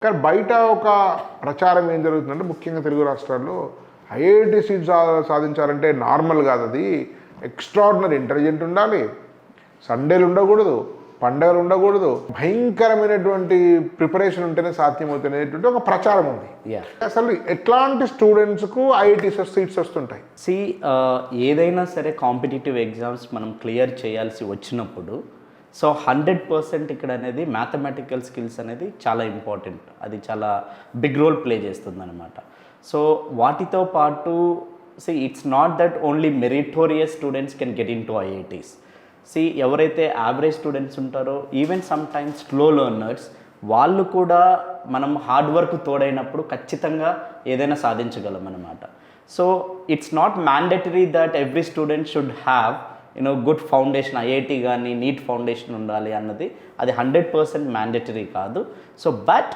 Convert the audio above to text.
కానీ బయట ఒక ప్రచారం ఏం జరుగుతుందంటే ముఖ్యంగా తెలుగు రాష్ట్రాల్లో ఐఐటి సీట్ సాధించాలంటే నార్మల్ కాదు, అది ఎక్స్ట్రాడినరీ ఇంటెలిజెంట్ ఉండాలి, సండేలు ఉండకూడదు, పండుగలు ఉండకూడదు, భయంకరమైనటువంటి ప్రిపరేషన్ ఉంటేనే సాధ్యమవుతున్నటువంటి ఒక ప్రచారం ఉంది. అసలు ఎట్లాంటి స్టూడెంట్స్కు ఐఐటి సీట్స్ వస్తుంటాయి? ఏదైనా సరే కాంపిటేటివ్ ఎగ్జామ్స్ మనం క్లియర్ చేయాల్సి వచ్చినప్పుడు 100% ఇక్కడ అనేది మ్యాథమెటికల్ స్కిల్స్ అనేది చాలా ఇంపార్టెంట్, అది చాలా బిగ్ రోల్ ప్లే చేస్తుంది అనమాట. సో వాటితో పాటు it's not that only meritorious students can get in to IITs. ఎవరైతే యావరేజ్ స్టూడెంట్స్ ఉంటారో, even some times slow learners, వాళ్ళు కూడా మనం హార్డ్ వర్క్ తోడైనప్పుడు ఖచ్చితంగా ఏదైనా సాధించగలం అనమాట. So it's not mandatory that every student should have good foundation, IIT కానీ నీట్ ఫౌండేషన్ ఉండాలి అన్నది అది 100% మ్యాండేటరీ కాదు. So but